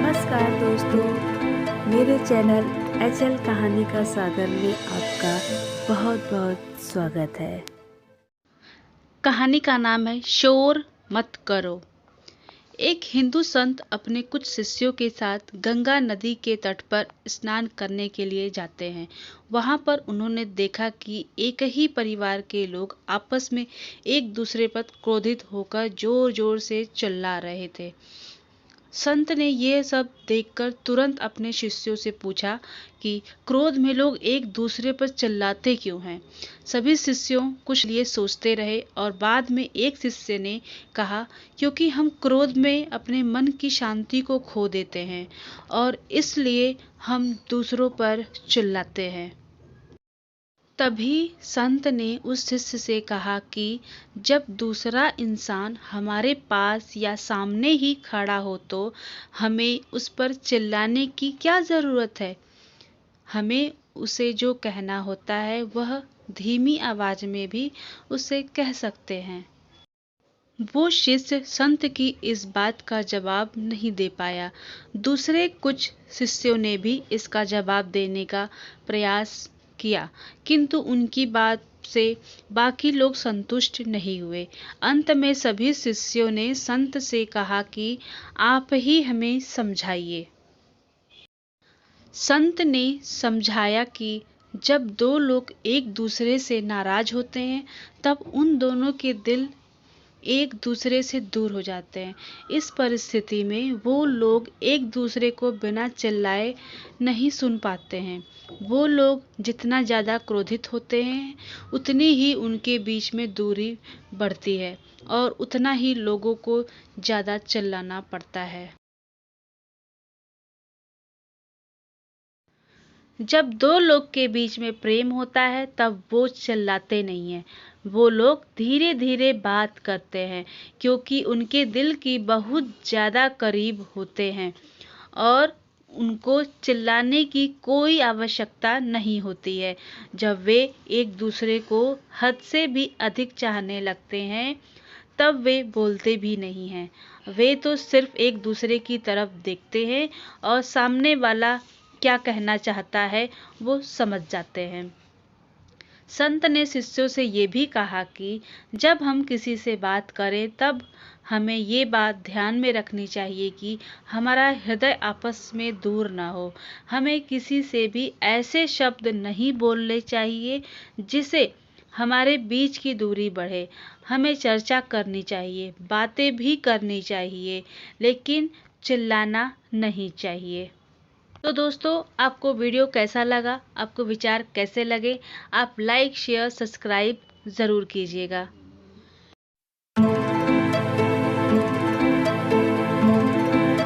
नमस्कार दोस्तों, मेरे चैनल एचएल कहानी का सागर में आपका बहुत बहुत स्वागत है। कहानी का नाम है शोर मत करो। एक हिंदू संत अपने कुछ शिष्यों के साथ गंगा नदी के तट पर स्नान करने के लिए जाते हैं। वहां पर उन्होंने देखा कि एक ही परिवार के लोग आपस में एक दूसरे पर क्रोधित होकर जोर जोर से चिल्ला रहे थे। संत ने यह सब देखकर तुरंत अपने शिष्यों से पूछा कि क्रोध में लोग एक दूसरे पर चिल्लाते क्यों हैं। सभी शिष्यों कुछ लिए सोचते रहे और बाद में एक शिष्य ने कहा, क्योंकि हम क्रोध में अपने मन की शांति को खो देते हैं और इसलिए हम दूसरों पर चिल्लाते हैं। तभी संत ने उस शिष्य से कहा कि जब दूसरा इंसान हमारे पास या सामने ही खड़ा हो तो हमें उस पर चिल्लाने की क्या ज़रूरत है। हमें उसे जो कहना होता है वह धीमी आवाज़ में भी उसे कह सकते हैं। वो शिष्य संत की इस बात का जवाब नहीं दे पाया। दूसरे कुछ शिष्यों ने भी इसका जवाब देने का प्रयास किया, किंतु उनकी बात से बाकी लोग संतुष्ट नहीं हुए। अंत में सभी शिष्यों ने संत से कहा कि आप ही हमें समझाइए। संत ने समझाया कि जब दो लोग एक दूसरे से नाराज होते हैं तब उन दोनों के दिल एक दूसरे से दूर हो जाते हैं। इस परिस्थिति में वो लोग एक दूसरे को बिना चिल्लाए नहीं सुन पाते हैं। वो लोग जितना ज़्यादा क्रोधित होते हैं उतनी ही उनके बीच में दूरी बढ़ती है और उतना ही लोगों को ज़्यादा चिल्लाना पड़ता है। जब दो लोग के बीच में प्रेम होता है तब वो चिल्लाते नहीं हैं। वो लोग धीरे धीरे बात करते हैं क्योंकि उनके दिल की बहुत ज़्यादा करीब होते हैं और उनको चिल्लाने की कोई आवश्यकता नहीं होती है। जब वे एक दूसरे को हद से भी अधिक चाहने लगते हैं तब वे बोलते भी नहीं हैं। वे तो सिर्फ एक दूसरे की तरफ देखते हैं और सामने वाला क्या कहना चाहता है वो समझ जाते हैं। संत ने शिष्यों से ये भी कहा कि जब हम किसी से बात करें तब हमें ये बात ध्यान में रखनी चाहिए कि हमारा हृदय आपस में दूर ना हो। हमें किसी से भी ऐसे शब्द नहीं बोलने चाहिए जिसे हमारे बीच की दूरी बढ़े। हमें चर्चा करनी चाहिए, बातें भी करनी चाहिए, लेकिन चिल्लाना नहीं चाहिए। तो दोस्तों, आपको वीडियो कैसा लगा, आपको विचार कैसे लगे, आप लाइक शेयर सब्सक्राइब ज़रूर कीजिएगा।